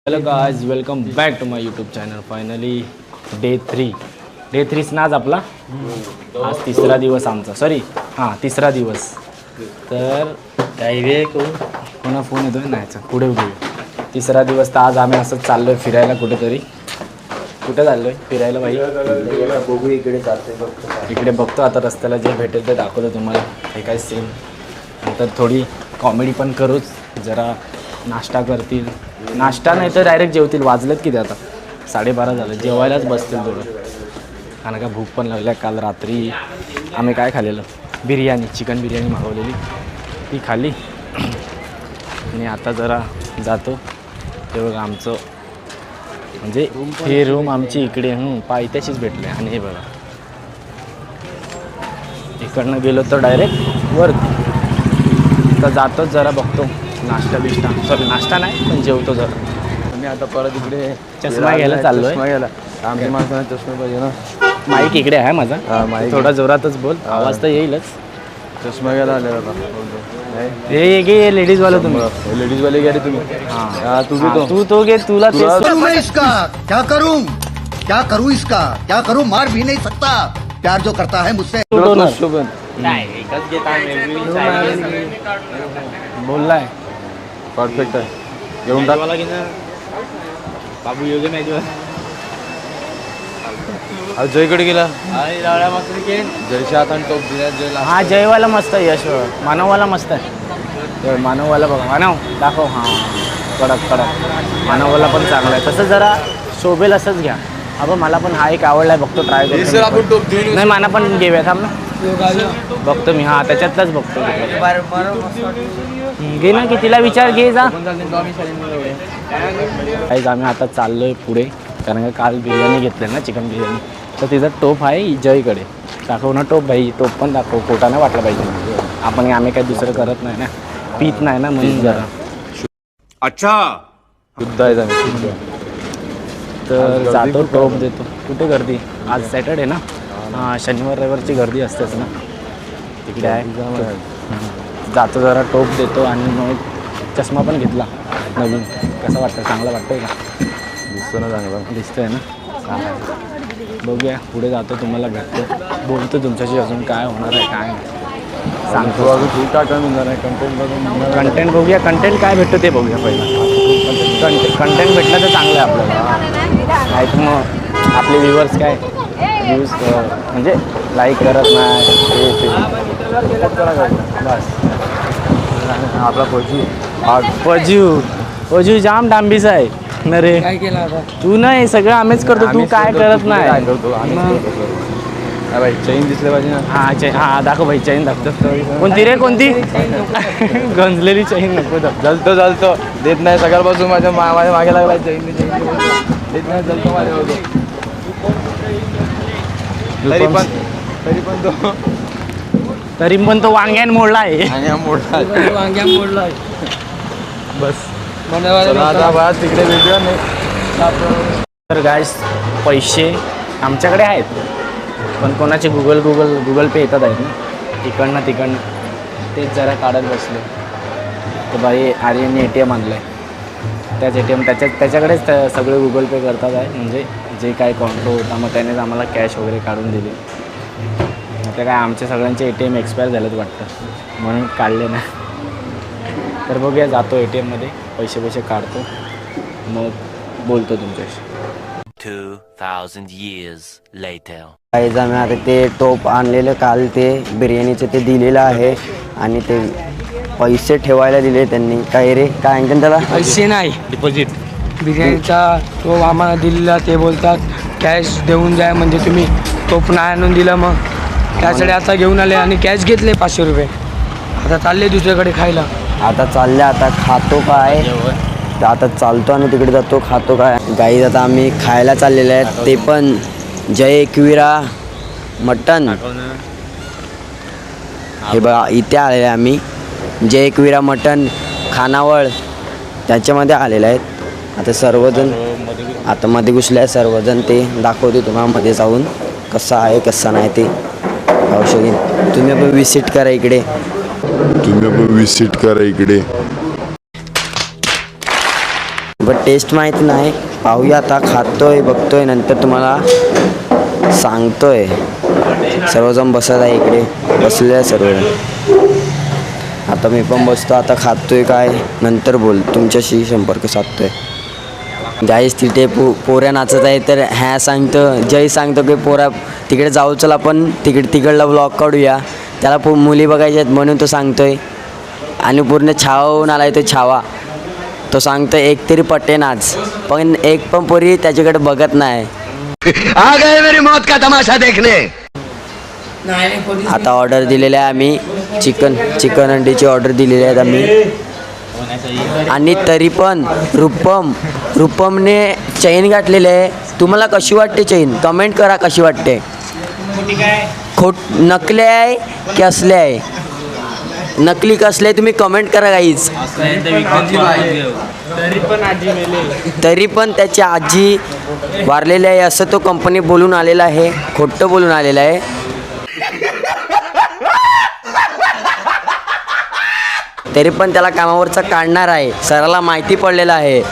Hello guys, welcome back to my YouTube channel. Finally day 3 नाच आपला. आज तिसरा दिवस आमचा, सॉरी तिसरा दिवस. तर काय कोणा फोन येतोय नाही, पुढे तिसरा दिवस. तर आज आम्ही असंच चाललोय फिरायला कुठेतरी. कुठे चाललोय फिरायला भाई? बघू इकडे चालतंय. इकडे बघतो आता, रस्त्याला जे भेटेल ते दाखवतो तुम्हाला. हे काय सेम. नंतर थोडी कॉमेडी पण करूच, जरा नाश्ता करतील. नाश्ता नाही तर डायरेक्ट जेवतील. वाजलेत किती आता? 12:30 झालं. जेवायलाच बसतील थोडं, कारण का भूक पण लागली. काल रात्री आम्ही काय खाल्लेलं, बिर्याणी, चिकन बिर्याणी मागवलेली, ती खाल्ली. आणि आता जरा जातो. ते बघा आमचं म्हणजे ही रूम आमची इकडे पायथ्याशीच भेटले. आणि हे बघा इकडनं गेलो तर डायरेक्ट वर. तर जातोच, जरा बघतो नाश्ता बिष्टा, सॉरी नाश्ता नाही पण जेवतो जरा. मी आता परत इकडे चष्मा घ्यायला चाललोय. चष्मा घ्यायला आमच्या माणसाला चष्मा पाहिजे ना. माईक इकडे आहे माझा. माईक थोडा जोरातच बोल, आवाज तर येईलच. चष्मा घ्यायला आले आता. हे घे लेडीजवाला तुम्ही. लेडीजवाले घ्या रे तुम्ही. हां तू घे तो. तू तो घे. तुला मैं इसका क्या करूं इसका क्या करूं, मार भी नहीं सकता, प्यार जो करता है मुझसे. बोललाय परफेक्ट आहे. घेऊन टाक. बाबू योग्य नाही जयकडे गेला. जयशी हाताने टोप दिला. जयला हा जयवाला मस्त आहे. यश मानववाला मस्त आहे. मानववाला बघा, मानव दाखव. हां कडक मानववाला पण चांगला आहे. तसं जरा शोभेल असंच घ्या. अगं मला पण हा एक आवडला आहे, बघतो ट्राय करतो. आपण टोप देऊ. नाही मला पण घेऊया, थांब ना बघतो मी. हां त्याच्यातलाच बघतो. घे ना, की तिला विचार, घे जा. काहीच आम्ही आता चाललोय पुढे, कारण का काल बिर्याणी घेतली ना, चिकन बिर्याणी. तर तिचा टोप आहे जयकडे. दाखव ना टोप भाई, टोप पण दाखव. खोटा नाही वाटला पाहिजे. आम्ही काही दुसरं करत नाही ना, पीत नाही ना, म्हणून जरा अच्छा शुद्ध आहे आम्ही. तर जातो, टोप देतो. कुठे गर्दी? आज सॅटर्डे ना. हां शनिवार रविवारची गर्दी असतेच ना तिकडे आहे. जातो जरा, टोप देतो. आणि मग चष्मा पण घेतला नवीन. कसं वाटतं? चांगलं वाटतंय का? दिसतो ना, चांगला दिसतंय ना. बघूया पुढे जातो, तुम्हाला भेटतो, बोलतो तुमच्याशी अजून काय होणार आहे काय नाही सांगतो. अजून तू काय काय म्हणणार आहे? कंटेंट बघून कंटेंट बघूया. कंटेंट काय भेटतो ते बघूया पहिला. कंटेंट भेटलं तर चांगलं आहे आपल्याला. नाही तर मग आपले व्ह्यूअर्स काय व्ह्यूज म्हणजे लाईक करत नाही बस. आपला पजू जाम डांबीस आहे न रे. काय केला आता? तू नाही, सगळं आम्हीच करतो. तू काय करत नाही. भाई चैन दिसले पाहिजे ना. हां दाखव भाई, चैन दाखवतो. कोणती रे? कोणती? गंजलेली चैन नको. जलतो देत नाही. सकाळपासून माझ्या मागे लागला. चैन देत नाही. जलतो माझ्या. तरी पण तो वांग्यान मोडला आहे. वांग्या मोडला बस तिकडे व्हिडिओ नाही. तर गाइस पैसे आमच्याकडे आहेत, पण कोणाचे गुगल पे येतात आहेत ना, तिकडनं तेच जरा काढत बसलो. तर बाई आर्यनने ATM आणलं आहे. त्याच ATM त्याच्याकडेच सगळे गुगल पे करतात आहे. म्हणजे जे काय कॉन्टो होता मग त्यानेच आम्हाला कॅश वगैरे काढून दिली. आता काय आमच्या सगळ्यांचे ATM एक्सपायर झालेत वाटतं, म्हणून काढले ना. तर बघूया, जातो ATMमध्ये, पैसे काढतो, मग बोलतो तुमच्याशी. 2000 years later. काहीच आम्ही आता ते टोप आणलेलं काल, ते बिर्याणीचं ते दिलेलं आहे. आणि ते पैसे ठेवायला दिले त्यांनी. काय रे काय आणखीन त्याला? पैसे नाही, डिपॉझिट. बिर्याणीचा टोप आम्हाला दिलेला. ते बोलतात कॅश देऊन जाय, म्हणजे तुम्ही टोप नाही आणून दिलं. मग त्यासाठी आता घेऊन आले आणि कॅश घेतले 500 रुपये. आता चालले दुसऱ्याकडे खायला. आता चालले. आता खातो काय? आता चालतो आणि तिकडे जातो, खातो काय? गाईज आता आम्ही खायला चाललेलं आहे. ते पण जय एकविरा मटन. हे बघा इथे आलेलं आहे आम्ही. जय एकविरा मटन खानावळ त्याच्यामध्ये आलेलं आहेत. आता सर्वजण आता मध्ये घुसले आहे सर्वजण. ते दाखवते तुम्हाला मध्ये जाऊन कसं आहे कसं नाही ते. औषधी तुम्ही पण विजिट करा इकडे. पण टेस्ट माहीत नाही. पाहूया आता, खातोय बघतोय नंतर तुम्हाला सांगतोय. सर्वजण बसत आहे इकडे, बसले आहे सर्वजण. आता मी पण बसतो, आता खातोय काय नंतर तुमच्याशी संपर्क साधतोय. गाईस तिथे पोऱ्या नाचत आहे तर ह्या सांगतं, जय सांगतो की पोरा तिकडे जाऊ, चल आपण तिकडला ब्लॉग काढूया. त्याला मुली बघायच्या आहेत म्हणून तो सांगतोय. आणि पूर्ण छावाहून आला आहे तो छावा. तो सांगतोय एक तरी पट्टे नाच, पण एक पण पोरी त्याच्याकडे बघत नाही. आ गए मेरी मौत का तमाशा देखने. आता ऑर्डर दिलेली आहे आम्ही, चिकन अंडीची ऑर्डर दिलेली आहेत आम्ही. आणि तरी पण रूपमने चैन घातलेली आहे. तुम्हाला कशी वाटते चैन? कमेंट करा कशी वाटते. नकली आहे की असले आहे? नकली कसले तुम्ही कमेंट करा गाईज. तरी पण त्याची आजी वारलेली आहे असं तो कंपनी बोलून आलेला आहे, खोटं बोलून आलेलं आहे. तरी पण त्याला कामावरचा काढणार आहे, सराला माहिती पडलेलं आहे.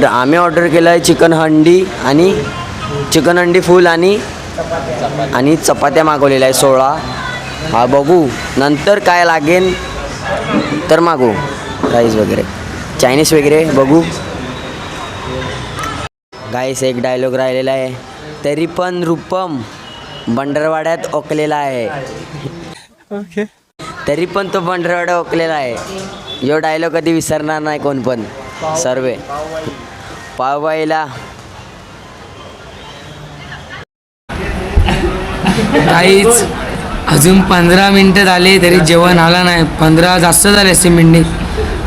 आम्ही ऑर्डर केलं आहे चिकन हंडी फुल आणि चपात्या मागवलेल्या आहे 16. हा बघू नंतर काय लागेल तर मागू, राईस वगैरे चायनीज वगैरे बघू. गाईस एक डायलॉग राहिलेला आहे. तरी पण रूपम भंडारवाड्यात ओकलेला आहे. तरी पण तो भंडारवाड्यात ओकलेला आहे. यो डायलॉग कधी विसरणार नाही कोण पण. सर्वे पावबाईला काहीच अजून 15 मिनिटं झाले तरी जेवण आला नाही. 15 जास्त झाले असते मिनिट.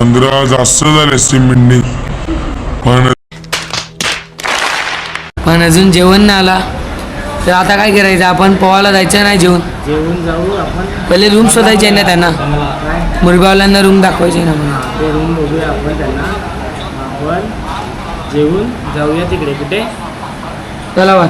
15 जास्त झाले असते मिनिट, पण अजून जेवण नाही आला. तर आता काय करायचं? आपण पोहायला जायचं नाही, जेवण जाऊ आपण. पहिले रूम शोधायची आहे ना त्यांना, मुरगावल्यांना रूम दाखवायची ना म्हणून. ते रूम बघूया आपण त्यांना. आपण जेवून जाऊया तिकडे. कुठे? तलावात.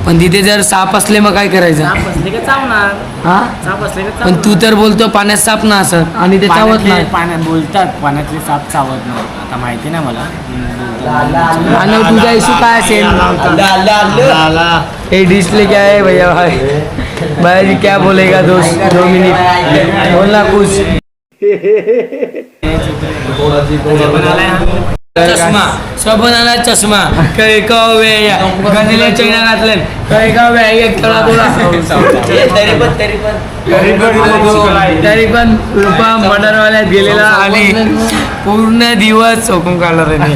पण तिथे जर साप असले मग काय करायचं? साप असले का चावणार. हा, साप असले का पण तू तर बोलतो पाण्यात साप ना असत आणि ते चावत नाही. पाण्यात बोलतात पाण्यातले साप चावत नाही. आता माहिती नाही मला. आणि तुझा इशू काय असेल? हे डिस्प्ले क्या है भैया भाई? भैया जी क्या बोलेगा? 2 मिनट बोलना कुछ. चष्मा सबनाला चष्मा काही गंजले चैना घातले काही एक तरी पण रूपा मर्डरवाल्यात गेलेला आणि पूर्ण दिवस चौकून काढला त्याने.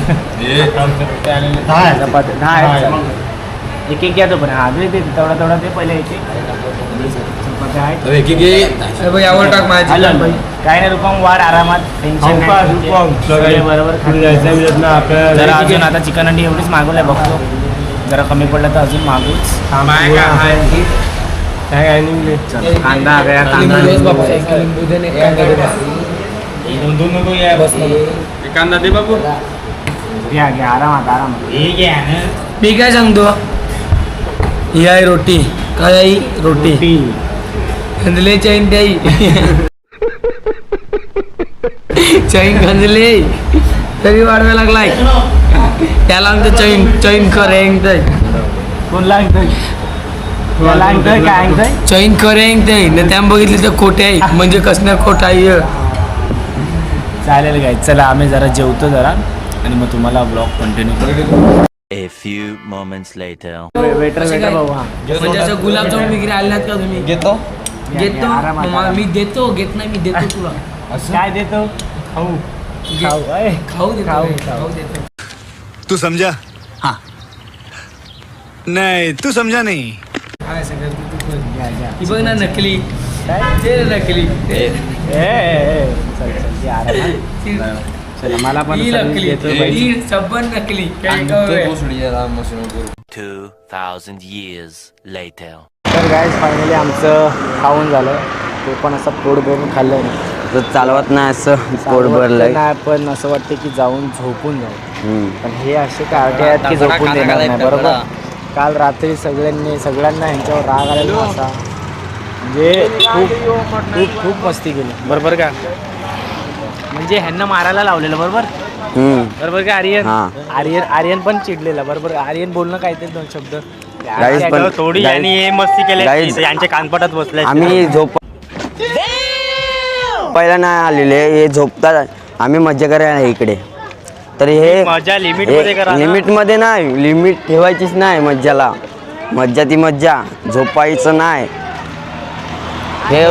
एक घ्या तो पण हा ते तेवढा ते पहिले यावर टाक माझी. काय नाही रूपम वाढ आरामात. टेन्शन नाही. बरोबर जरा अजून आता चिकन अंडी एवढीच मागवलंय बघतो. जरा कमी पडलं तर अजून मागूच. कांदा कांदा दे बाबू. घ्या आरामात. मी काय सांगतो, ही आहे रोटी. काय आहे रोटी? गंजले चैन त्याई चैन गंजले तरी वाढवायला लागलाय. त्याला आमचं चैन करेंग कोण लागतंय काय चैन करेंग ते न त्या बघितले तर खोटे आहे म्हणजे कसं खोट आहे. चालेल काय, चला आम्ही जरा जेवतो जरा आणि मग तुम्हाला ब्लॉग कंटिन्यू करू. A few moments later. Waiter भाऊ. हा म्हणजे असं गुलाबजामुन वगैरे आले नाहीत का तुम्ही? घेतो. मग मी देतो, घेत नाही मी देतो तुला. काय देतो? खाऊ देतो. तू समझा? हाँ. नहीं तू समझा नहीं. काय सगळं ही बघ ना नकली. ते नकली चला मला पण ही नकली, ही सबन नकली. 2,000 years later. तर गाईज फायनली आमचं खाऊन झालं. ते पण असं पोट भरून खाल्लं नाही. तर चालवत नाही असं पोट भरलंय. नाही पण असं वाटतं की जाऊन झोपून जाऊ. पण हे असे कार्टे आहेत की झोपून देणार नाही. बरोबर. काल रात्री सगळ्यांना ह्यांच्यावर राग आलेला असा. म्हणजे खूप खूप खूप मस्ती केली. बरोबर का? म्हणजे ह्यांना मारायला लावलेलं बरोबर बरोबर का आर्यन आर्यन पण चिडलेला बरोबर आर्यन बोलणं काहीतरी 2 शब्द थोडी आणि हे मस्ती केली यांच्या कानपटात बसले आम्ही झोप पहिला नाही आलेले हे झोपतात आम्ही मज्जा करायला इकडे तर हे मजा लिमिटमध्ये करा ना. लिमिटमध्ये नाही लिमिट ठेवायचीच नाही मज्जाला मज्जा ती मज्जा झोपायचं नाही हे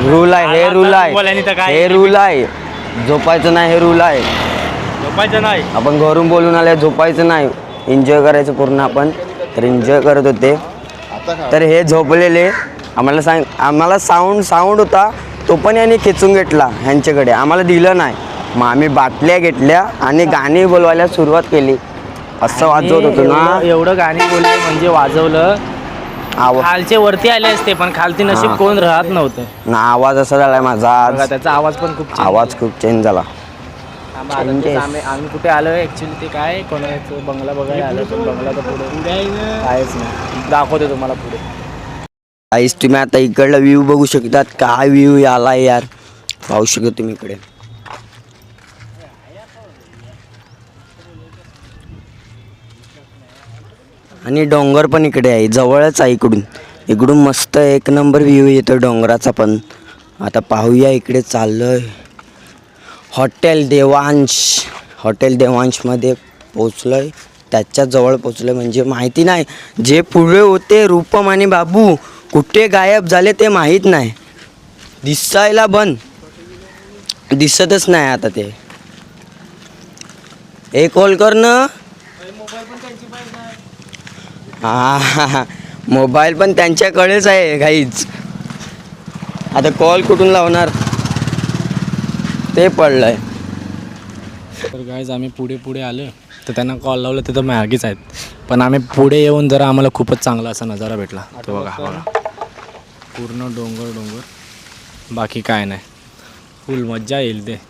रूल आहे हे रूल आहे हे रूल आहे झोपायचं नाही हे रूल आहे झोपायचं नाही आपण घरून बोलून आले झोपायचं नाही एन्जॉय करायचं पूर्ण आपण तर एन्जॉय करत होते तर हे झोपलेले आम्हाला साऊंड होता तो पण यांनी खेचून घेतला ह्यांच्याकडे आम्हाला दिलं नाही मग आम्ही बाटल्या घेतल्या आणि गाणी बोलवायला सुरुवात केली असं वाजवत होतो ना एवढं गाणी बोलले म्हणजे वाजवलं खालचे वरती आले असते पण खालती नशीब कोण राहत नव्हतं ना आवाज असा झालाय माझा आज त्याचा आवाज पण खूप आवाज खूप चेंज झाला आम्ही कुठे आलोय ऍक्च्युली ते काय कोणाचं बंगला बघायला आलं पण बंगला तर पुढे कायच नाही दाखवते तुम्हाला पुढे आईस तुम्ही आता इकडला व्ह्यू बघू शकतात काय व्ह्यू आला यार पाहू शकतो तुम्ही इकडे आणि डोंगर पण इकडे आहे जवळच आहे इकडून मस्त 1 नंबर व्ह्यू येतो डोंगराचा पण आता पाहूया इकडे चाललोय हॉटेल देवांशमध्ये पोचलोय त्याच्या जवळ पोचलोय म्हणजे माहिती नाही जे पुढे होते रूपम आणि बाबू कुठे गायब झाले ते माहीत नाही दिसायला दिसतच नाही आता ते एक कॉल कर ना हा मोबाईल पण त्यांच्याकडेच आहे गाईच आता कॉल कुठून लावणार ते पडलंय तर गाईज आम्ही पुढे आलो तर त्यांना कॉल लावलं ते तर मागेच आहेत पण आम्ही पुढे येऊन जरा आम्हाला खूपच चांगला असा नजारा भेटला तो बघा हा बघा पूर्ण डोंगर बाकी काय नाही फुल मज्जा येईल ते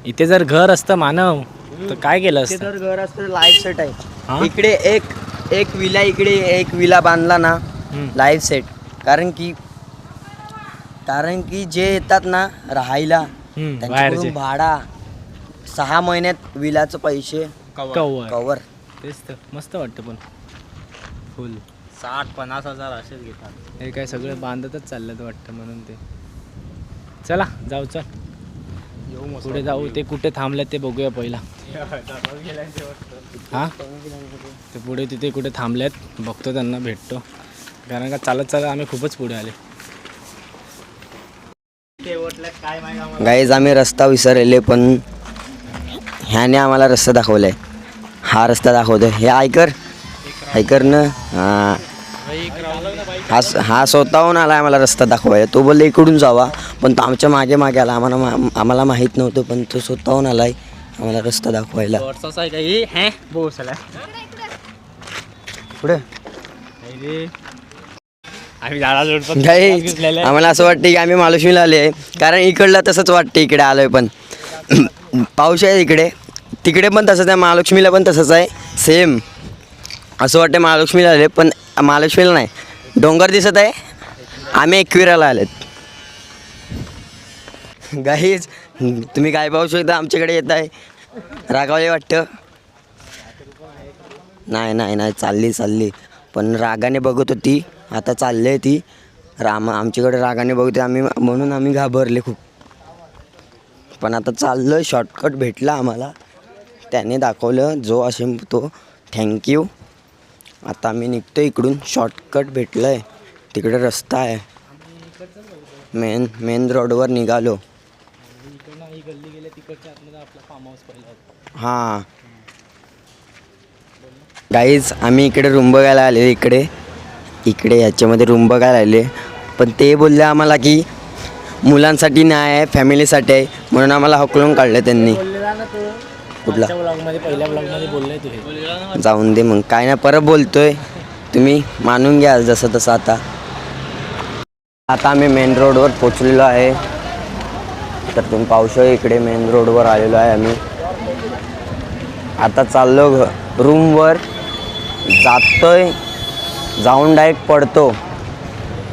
इथे जर घर असतं मानव तर काय केलं असतं जर घर असतं लाईव्ह सेट आहे इकडे एक विला इकडे एक विला बांधला ना लाईव्ह सेट कारण की जे येतात ना राहायला त्यांच्याकडून भाडा 6 महिन्यात विलाचं पैसे कवर तेच तर मस्त वाटतं पण फुल 60-50 हजार असेच घेतात हे काय सगळं बांधतच चाललं वाटतं म्हणून ते चला जाऊ चल पुढे जाऊ ते कुठे थांबले ते बघूया पहिला हां ते पुढे तिथे कुठे थांबलेत बघतो त्यांना भेटतो कारण का चालत आम्ही खूपच पुढे आले गाईज आम्ही रस्ता विसरले पण ह्याने आम्हाला रस्ता दाखवलाय हा रस्ता दाखवतोय हे ऐकर ना हा स्वतःहून आला आम्हाला रस्ता दाखवायला तो बोलले इकडून जावा पण तो आमच्या मागे आला आम्हाला माहीत नव्हतं पण तो स्वतःहून आलाय आम्हाला रस्ता दाखवायला पुढे आम्हाला असं वाटतं की आम्ही महालक्ष्मीला आले कारण इकडलं तसंच वाटतं इकडे आलोय पण पाऊस आहे इकडे तिकडे पण तसंच आहे महालक्ष्मीला पण तसंच आहे सेम असं वाटतं महालक्ष्मीला आले पण महालक्ष्मीला नाही डोंगर दिसत आहे आम्ही एकविराला आलेत गाईज तुम्ही काय पाहू शकता आमच्याकडे येत आहे रागावले वाटतं नाही चालली पण रागाने बघत होती आता चालली आहे ती आमच्याकडे रागाने बघते म्हणून आम्ही घाबरले खूप पण आता चाललं शॉर्टकट भेटला आम्हाला त्याने दाखवलं जो असेल तो थँक्यू आता आम्ही निघतो इकडून शॉर्टकट भेटलं आहे तिकडे रस्ता आहे मेन रोडवर निघालो हां गाईज आम्ही इकडे रूम बघायला आले इकडे याच्यामध्ये रूम बघायला आले पण ते बोलले आम्हाला की मुलांसाठी नाही आहे फॅमिलीसाठी आहे म्हणून आम्हाला हकलून काढलं त्यांनी कुठला पहिल्या ब्लॉगमध्ये बोलले तू जाऊन दे मग काय नाही परत बोलतोय तुम्ही मानून घ्या जसं तसं आता आम्ही मेन रोडवर पोचलेलो आहे तर तुम्ही पाहू शकता इकडे मेन रोडवर आलेलो आहे आम्ही आता चाललो रूमवर जाऊन डायरेक्ट पडतो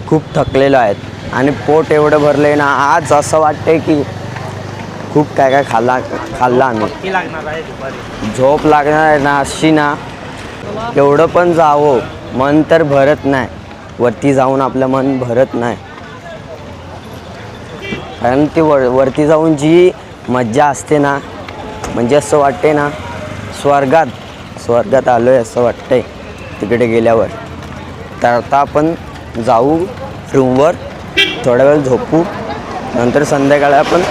खूप थकलेलो आहेत आणि पोट एवढं भरलं आहे ना आज असं वाटतंय की खूप काय काय खाल्लं आम्ही. लागणार आहे दुपारी. झोप लागणार आहे ना अशी ना, एवढं पण जावं मन तर भरत नाही. वरती जाऊन आपलं मन भरत नाही, कारण ते वरती जाऊन जी मज्जा असते ना, म्हणजे असं वाटते ना स्वर्गात आलो आहे असं वाटतंय तिकडे गेल्यावर. तर आता आपण जाऊ रूमवर, थोडा वेळ झोपू, नंतर संध्याकाळी आपण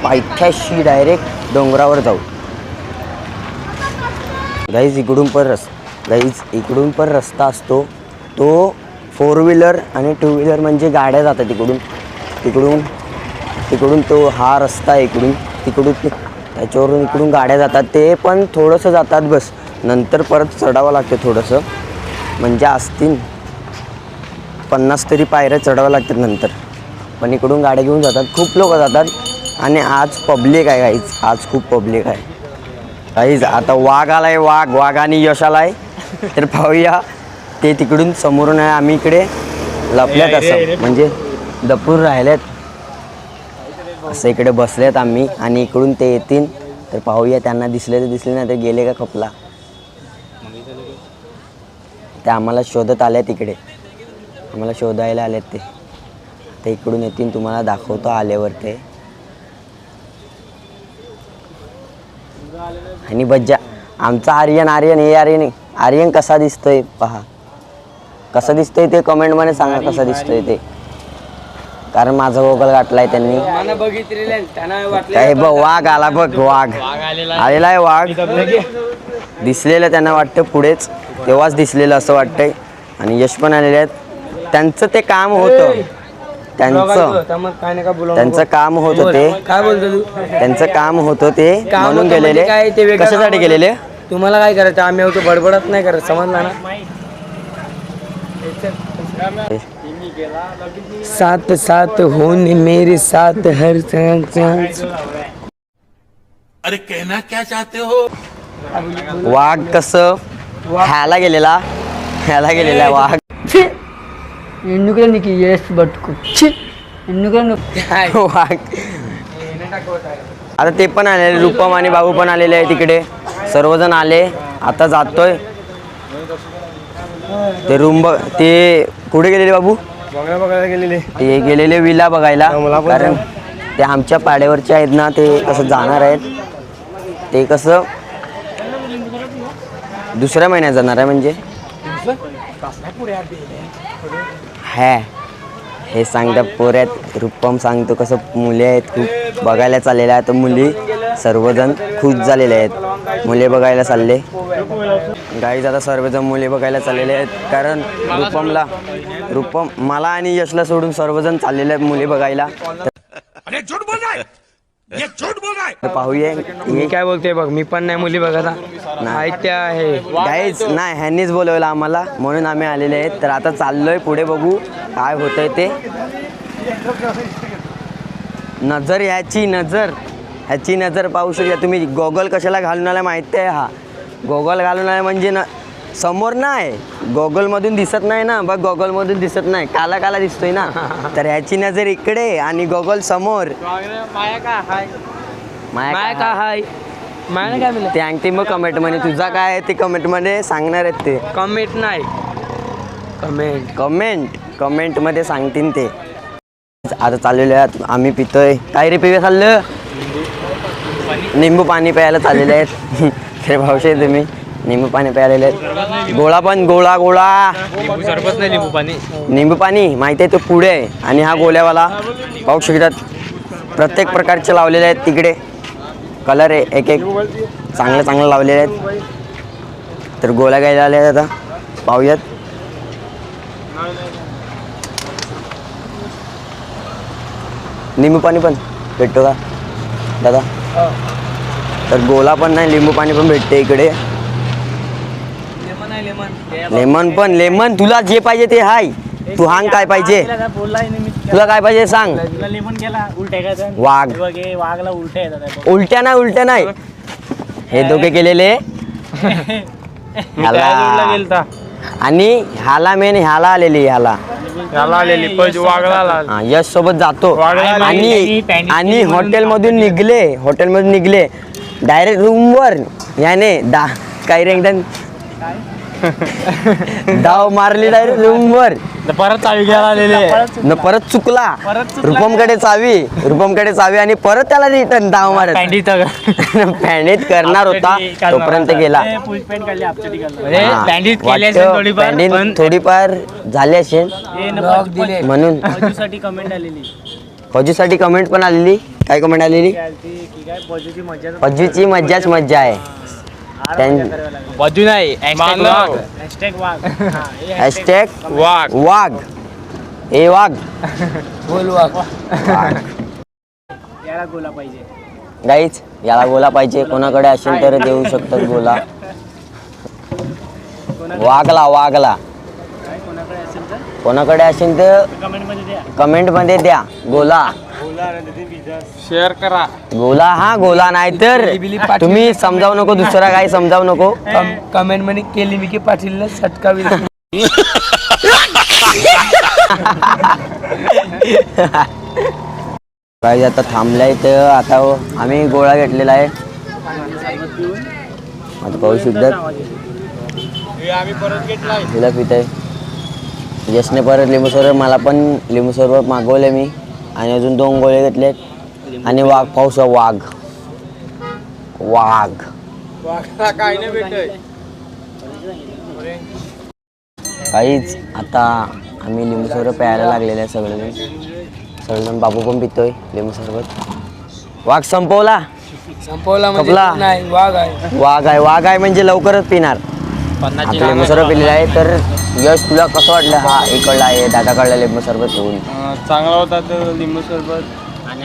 पायथ्याशी डायरेक्ट डोंगरावर जाऊ. गाईज इकडून पण रस्ता असतो. तो 4 व्हीलर आणि 2 व्हीलर म्हणजे गाड्या जातात तिकडून तो हा रस्ता आहे तिकडून त्याच्यावरून इकडून गाड्या जातात. ते पण थोडंसं जातात बस, नंतर परत चढावं लागतं थोडंसं, म्हणजे असतील 50 तरी पायऱ्या चढावं लागतात नंतर. पण इकडून गाड्या घेऊन जातात, खूप लोक जातात. आणि आज पब्लिक आहे गाईज, आज खूप पब्लिक आहे गाईज. आता वाघ आलाय, वाघ आणि यश आलाय. तर पाहूया, ते तिकडून समोरून आहे, आम्ही इकडे लपल्यात असं म्हणजे दपून राहिल्यात असं इकडे बसलेत आम्ही. आणि इकडून ते येतील तर पाहूया, त्यांना दिसले तर दिसले नाही तर गेले का खपला. ते आम्हाला शोधत आलेत, इकडे आम्हाला शोधायला आलेत ते इकडून येतील, तुम्हाला दाखवतो आल्यावर ते. आणि बज्जा आमचा आर्यन कसा दिसतोय पहा, कसा दिसतोय ते कमेंटमध्ये सांगा कसा दिसतोय ते, कारण माझा गोगल गाठलाय त्यांनी. वाघ आला बघ, वाघ आलेला आहे, वाघ दिसलेलं त्यांना वाटतं पुढेच, तेव्हाच दिसलेलं असं वाटतंय. आणि यश पण आलेले आहेत, त्यांचं ते काम होतं, त्यांचं काम होतं ते, काय बोलतो तू? त्यांचं काम होतं ते म्हणून गेलेले. कशासाठी गेलेले? तुम्हाला काय करायचं, आम्ही होतो बडबडत नाही करत, समजला ना. साथ होन मेरे साथ हर अरे कहना क्या चाहते हो? वाघ कसं ह्याला गेलेला वाघ. वाघ आता ते पण आलेले, रूपम आणि बाबू पण आलेले आहे तिकडे, सर्वजण आले. आता जातोय ते ते कुठे गेलेले बाबू? बघायला गेलेले, ते गेलेले विला बघायला, कारण ते आमच्या पाड्यावरचे आहेत ना, ते कसं जाणार आहेत, ते कसं दुसऱ्या महिन्यात जाणार आहे. म्हणजे हे सांगतात पोऱ्यात, रूपम सांगतो कसं मुली आहेत खूप बघायला चाललेल्या आहेत. मुली सर्वजण खुश झालेले आहेत, मुले बघायला चालले गाईज. आता सर्वजण मुले बघायला चाललेले आहेत, कारण रूपम मला आणि यशला सोडून सर्वजण चाललेले आहेत मुली बघायला. तर पाहूया मी काय बोलतोय बघ, मी पण नाही मुली बघा त्या आहे गाईज. नाही, ह्यांनीच बोलवलं आम्हाला म्हणून आम्ही आलेले आहेत. तर आता चाललोय पुढे, बघू काय होतंय ते. ह्याची नजर पाहू शकता तुम्ही. गॉगल कशाला घालून आला माहिती आहे? हा गॉगल घालून आला म्हणजे ना, समोर नाही, गॉगलमधून दिसत नाही ना, बघ गॉगलमधून दिसत नाही, काला दिसतोय ना. तर ह्याची नजर इकडे आणि गॉगल समोर. माया काय ते सांगते मग कमेंटमध्ये, तुझा काय आहे ते कमेंटमध्ये सांगणार आहेत ते. कमेंट नाही, कमेंटमध्ये सांगतील ते. आता चाललेले आहेत आम्ही, पितोय काय रे पिवे चाललं, निंबू पाणी प्यायला चाललेले आहेत. ते भावशे तुम्ही निंबू पाणी प्यायलेले आहेत. गोळा सरबत नाही, निंबू पाणी माहिती आहे तो पुढे आहे, आणि हा गोल्यावाला पाहू शकतात. प्रत्येक प्रकारचे लावलेले आहेत तिकडे, कलर आहे एक चांगलं लावलेले आहेत. तर गोळ्या घ्यायला आले आहेत, आता पाहूयात. लिंबू पाणी पण भेटतो का दादा? तर गोला पण नाही, लिंबू पाणी पण भेटते इकडे. लेमन तुला जे पाहिजे ते हाय. तू हांग काय पाहिजे, तुला काय पाहिजे सांग. उलट्या नाही हे दोघे गेलेले. आणि ह्याला मेन ह्याला आलेली, ह्याला याला आलेली पैसे वागला हा, यश सोबत जातो वागला आणि हॉटेलमधून निघले डायरेक्ट रूमवर याने काही एकदम धाव मारली डायरेक्ट रूमवर. परत चावी घ्यायला आलेले परत चुकला रूपमकडे चावी आणि परत त्याला रिटर्न धाव मारत पॅन्डीत करणार होता तोपर्यंत गेला. हा, वाटतं पॅन्डीत थोडीफार झाली असेल म्हणून फौजीसाठी कमेंट पण आलेली. काय कमेंट आलेली? फौजीची मज्जाच मज्जा आहे. बाजू नाही हॅशटॅग वाघ ए वाघ बोल वाघ. गाईच याला गोला पाहिजे. कोणाकडे असेल तर देऊ शकतात गोला. वाघला कोणाकडे असेल तर कमेंट मध्ये द्या गोला. शेअर करा. गोला नाही तर तुम्ही समजावू नको, दुसरा काही समजावू नको. कमेंट मध्ये केली मी की पाटीलला सटकावी. काही आता थांबलाय तर आता आम्ही गोळा घेतलेला आहे. आता पाहू शकतात तुला पिताय. यशने परत लिंबू सरबत, मला पण लिंबू सरबत मागवले मी आणि अजून 2 गोळे घेतलेत. आणि वाघ पाऊस वाघ काहीच. आता आम्ही लिंबू सरबत प्यायला लागलेलं आहे सगळेजण. बाबू पण पितोय लिंबू सरबत. वाघ संपवला म्हणजे नाही, वाघ आहे म्हणजे लवकरच पिणार. आता लिंबू सरबत पिलेला आहे. तर यश तुला कसं वाटलं? हा इकडला आहे दादाकडला लिंबू सरबत घेऊन. चांगला होता तो लिंबू सरबत.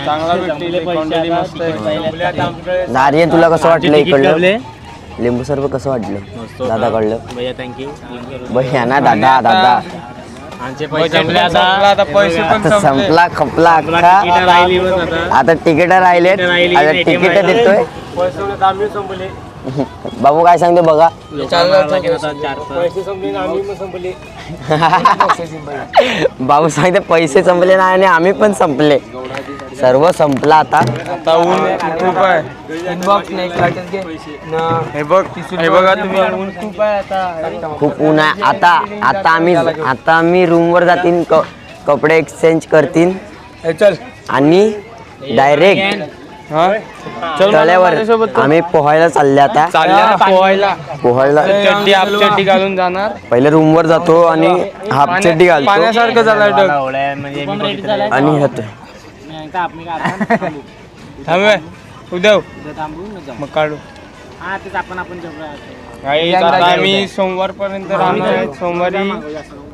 चांगला भेटलेले क्वांटिटी मस्त आहे. नारियल तुला कसं वाटलं इकडलं लिंबू सरबत? कसं वाटलं दादाकडलं? भैया ना दादा पैसे पण संपला खपला अख्खा. आता तिकीट राहिलेत. आता तिकीट देतोय. बाबू काय सांगतो बघा. बाबू सांगते पैसे संपले नाही आणि आम्ही पण संपले. सर्व संपला आता. ऊन खूप आहे. हे बघा तुम्ही ऊन खूप आहे आता. खूप ऊन आहे आता आम्ही रूमवर जातील. कपडे एक्सचेंज करतील आणि डायरेक्ट तळ्यावर आम्ही पोहायला चालले. आता पोहायला चड्डी घालून जाणार. पहिले रूमवर जातो आणि हाफ चड्डी घालतो पाण्यासारखं झालं आणि उद्या मग काढू. आम्ही सोमवार पर्यंत राहणार आहे. सोमवारी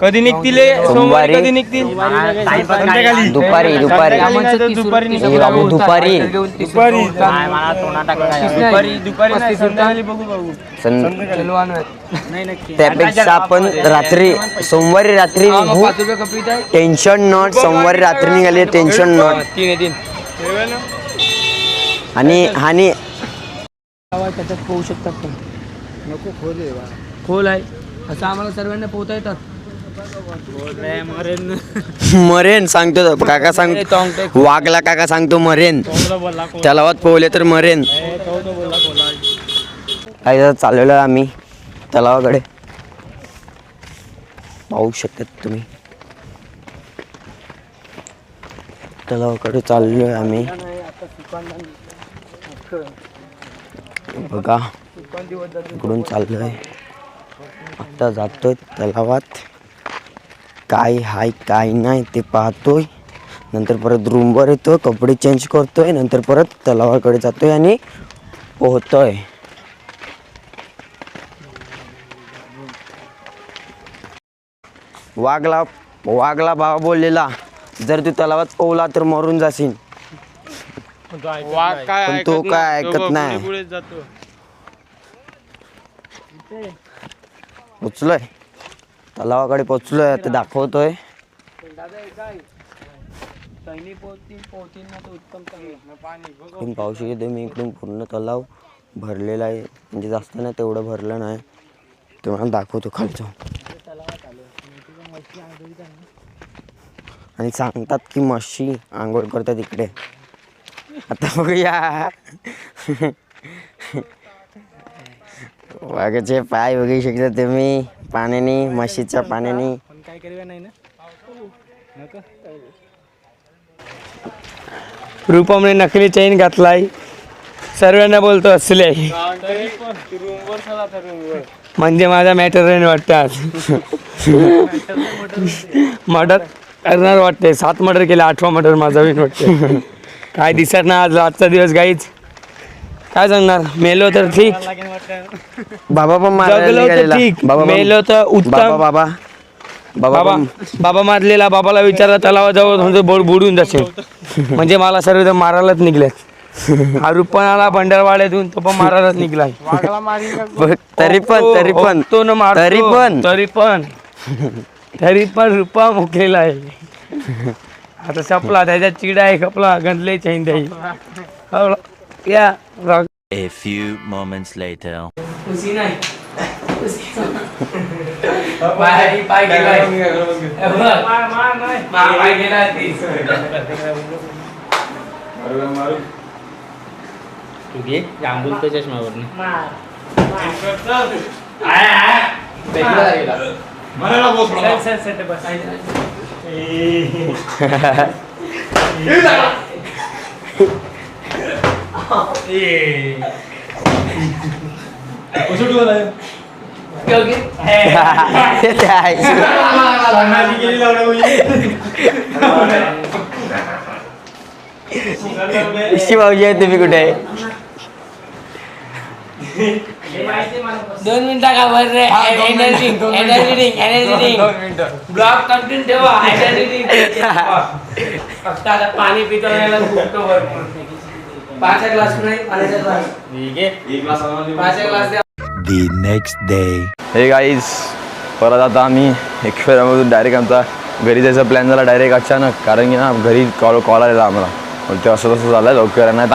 कधी निघतील? सोमवारी कधी निघतील? दुपारी त्यापेक्षा आपण रात्री सोमवारी रात्री निघू. Tension not. सोमवारी रात्री निघाले टेन्शन नॉट. आणि त्याच्यात पोहू शकतात पण खोल आहे असं आम्हाला सर्वांना पोहता येतात. मरेन सांगतो काका सांगतो. वाघला काका सांगतो मरेन. तलावात पोहले तर मरेन. काय चाललेलो आहे आम्ही तलावाकडे. पाहू शकतात तुम्ही तलावाकडे चाललोय आम्ही. बघा इकडून चाललोय. आता जातोय तलावात. काय हाय काय नाही ते पाहतोय. नंतर परत रूमवर येतो, कपडे चेंज करतोय. नंतर परत तलावाकडे जातोय आणि पोहतोय. वाघला बाबा बोललेला जर तू तलावात पोहला तर मरून जाशील. पण तो काय ऐकत नाही. पोचलोय तलावाकडे पोचलोय. ते दाखवतोय. पाहू शकतो मी इकडून पूर्ण तलाव भरलेला आहे. म्हणजे जास्त नाही तेवढं भरलं नाही. तुम्हाला दाखवतो खाली जाऊन. आणि सांगतात की म्हशी आंघोळ करतात इकडे. आता बघूया. वाघाचे पाय बघू शकता तुम्ही पाण्याने, म्हशीच्या पाण्याने. काय करूया नाही ना. रूपमने नकली चेन घातलाय, सर्वांना बोलतो असले. म्हणजे माझा मॅटर वाटतात. मर्डर करणार वाटते. 7 मर्डर केले, 8वा मर्डर माझा होईल वाटते. काय दिसत ना आज आजचा दिवस गाईच. काय सांगणार, मेलो तर ठीक, बाबा पण मारायला जगलो तर निघालेला. ठीक, बाबा मेलो तर उत्तम. बाबा बाबा बाबा बाबा बाबा मारलेला. बाबाला विचारला तलावाजवळ म्हणजे बुडून जाशील. म्हणजे मला सर्व मारायलाच निघलेत. हा रुपणाला भंडारवाड्यातून तो पण मारायलाच निघलाय. तरी पण तो न मारतो, तरी पण तरी पण रुपा मुकलेला आहे. आता सपला त्याच्या चिडा आहे, खपला गंधले चैन द्याई. या A few moments later. पाय गेलाय. पाय गेलाय. तू घे जांभूलच्या चष्म्यावरनं. भाऊजी आहे तुम्ही कुठे आहे? 2 मिनिटं का वर रे. एनर्जी ब्लॉक कंटिन्यू ठेवा. फक्त आता पाणी पितवण्याला खूप वर. 5 ग्लास नाही, पाण्याचा ग्लास. 5 ग्लास द्या. The next day. हे गाईज परत आता आम्ही एकवेळामधून डायरेक्ट आमचा घरी जायचा प्लॅन झाला डायरेक्ट अचानक. कारण की ना घरी कॉल आलेला आम्हाला. ते असं तसं झालं लवकर नाही तर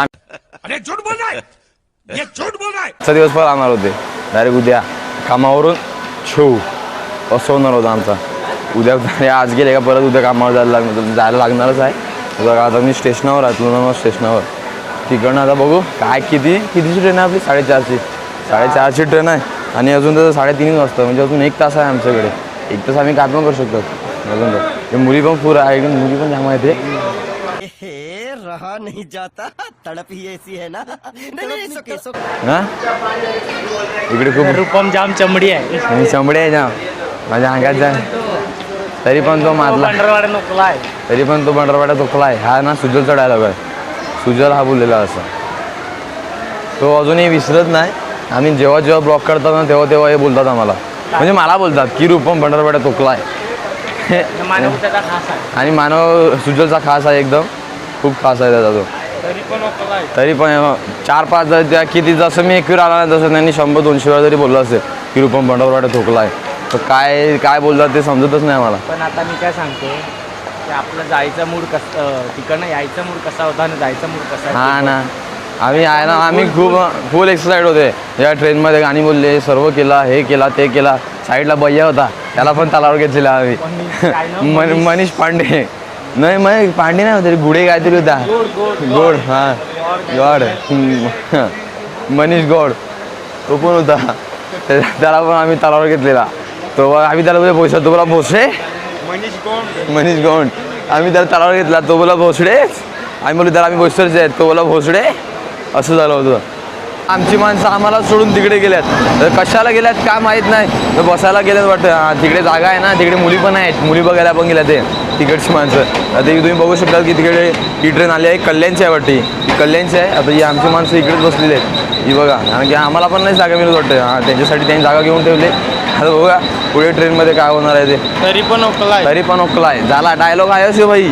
आजचा दिवस पण आणणार होते डायरेक्ट उद्या कामावरून असं होणार होतं आमचा. उद्या आज गेले का परत उद्या कामावर जायला लागणारच आहे. बघा आता मी स्टेशनावर आहे, लोणावळा स्टेशनावर. तिकडनं आता बघू काय कितीची ट्रेन आहे आपली. 4:30ची ट्रेन आहे. आणि अजून तर 3:30 वाजता, म्हणजे अजून 1 तास आहे आमच्याकडे. 1 तास आम्ही काय पण करू शकतो अजून तर. मुली पण पूर आहे, मुली पण जाम आहे. रहा नहीं जाता, तड़प ही ऐसी है ना. हा इकडे खूप रूपम जाम चमडी आहे. चमडे आहे जाम माझ्या अंगात जाम. तरी पण तो मारला. भंडारवाडा नोकला आहे. तरी पण तो भंडारवाडा चोखला आहे. हा ना सुजलचा डायलॉग आहे. सुजल हा बोललेला असं. तो अजूनही विसरत नाही. आम्ही जेव्हा ब्लॉक करतात ना तेव्हा हे बोलतात आम्हाला. म्हणजे मला बोलतात की रूपम भंडारवाडा चोखला आहे. आणि मानव सुजलचा खास आहे, एकदम खूप खास आहे त्याचा तो. तरी पण 4-5 किती जसं मी 1 वेळ आला नाही तसं त्यांनी 100-200 वेळा जरी बोललं असेल की रूपम भंडारवाडा ठोकला आहे. तर काय बोलतात ते समजतच नाही आम्हाला. पण आता मी काय सांगतो की आपलं जायचा मूड कसं, तिकडनं यायचा मूड कसा होता आणि जायचा मूड कसा. हा ना आम्ही खूप फुल एक्साइटेड होते. या ट्रेनमध्ये गाणी बोलले, सर्व केला, हे केला ते केला. साईडला भैया होता, त्याला पण तलावर घेतलेला आम्ही. मनीष पांडे नाही मग पांडे नाही होते, गुडे काहीतरी होता. गोड हां गॉड मनीष गौड तो पण होता. त्याला पण आम्ही तलावर घेतलेला. तो आम्ही त्याला बोलले भोसडे, तो बोला भोसडे. मनीष गौड आम्ही त्याला तलावर घेतला. तो बोला भोसडे. आम्ही बोललो त्याला आम्ही भोसडचे आहेत. तो बोला भोसडे. असं झालं होतं. आमची माणसं आम्हाला सोडून तिकडे गेल्यात. तर कशाला गेल्यात काय माहीत नाही. तर बसायला गेल्यात वाटतं. हां तिकडे जागा आहे ना, तिकडे मुली पण आहेत. मुली बघायला पण गेल्या ते तिकडची माणसं. आता तुम्ही बघू शकता की तिकडे ही ट्रेन आली आहे. कल्याणची आहे वाटते. ही कल्याणची आहे. आता ही आमची माणसं इकडेच बसलेली आहेत. ही बघा, कारण की आम्हाला पण नाही जागा मिळत वाटतं. हां त्यांच्यासाठी त्यांनी जागा घेऊन ठेवले. आता बघा पुढे ट्रेनमध्ये काय होणार आहे ते. तरी पण ओकला आहे. झाला डायलॉग आहे असे भाई.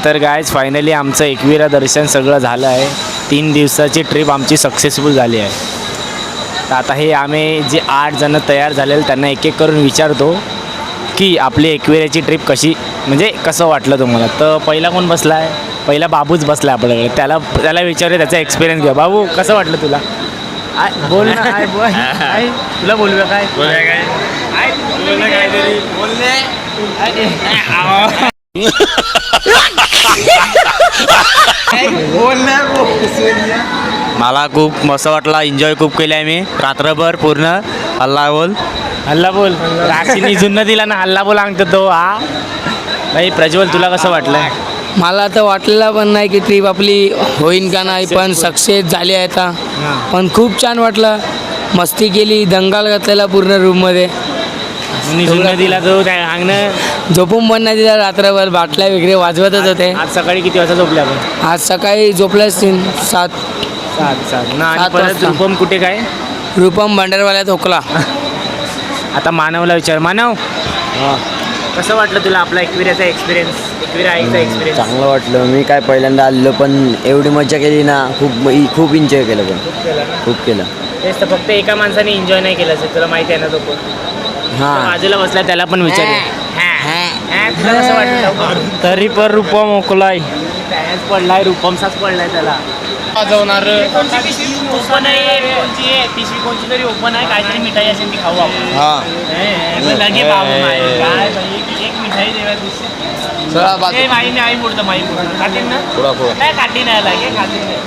तर गायज फायनली आमचं एकविरा दर्शन सगळं झालं आहे. 3 दिवसाची ट्रिप आमची सक्सेसफुल झाली आहे. तर आता हे आम्ही जे 8 जण तयार झालेले त्यांना एक करून विचारतो की आपली एकविराची ट्रिप कशी, म्हणजे कसं वाटलं तुम्हाला. तर पहिला कोण बसला आहे? पहिला बाबूच बसला आहे आपल्याकडे. त्याला विचारूया, त्याचा एक्सपिरियन्स घ्या. बाबू कसं वाटलं तुला? बोल ना. तुला बोलूया काय? मला खूप मस्त वाटला, एन्जॉय खूप केलं आहे मी रात्रभर पूर्ण. अल्ला बोल. हल्ला बोल. राशीने जुन्न दिला ना, हल्ला बोल सांगतो तो. हा भाई प्रज्वल, तुला कसं वाटलं? मला तर वाटलेलं पण नाही की ट्रीप आपली होईन का नाही, पण सक्सेस झाली आहे आता. पण खूप छान वाटलं, मस्ती केली, दंगाल घातलेला पूर्ण रूममध्ये. जुन्न दिला तो त्या अंगणं. झोपून पण नाही दिला रात्रभर, बाटल्या वगैरे वाजवतच होते. आज सकाळी किती वाजता झोपले आपण? आज सकाळी झोपले 7. सात ना. आणि 7 परत वाजता. रूपम कुठे काय? रूपम भंडारवाल्यात ठोकला. आता मानवला विचार. मानव, कसं वाटलं तुला आपला एकविरा आईचा एक्सपिरियन्स? चांगलं वाटलं. मी काय पहिल्यांदा आलेलो, पण एवढी मजा केली ना, खूप एन्जॉय केलं, पण खूप केलं. तेच तर, फक्त एका माणसाने एन्जॉय नाही केलं असेल. तुला माहिती आहे ना तो कोण? हां, बाजूला बसला, त्याला पण विचार. तुला कसं वाटलं? तरी पण रूपम ओकलाय, त्याच पडलाय, रूपमचाच पडलाय त्याला. वाजवणार ओपन आहे कोणची आहे? पिशवी कोणची तरी ओपन आहे, काहीतरी मिठाई असेल ती खाऊ आपण. लगे बाबू माय, काय भाई, एक मिठाई देव्या दुसरी. माई पुढतं खातील ना? काय खातील नाही, लागे खातील नाही.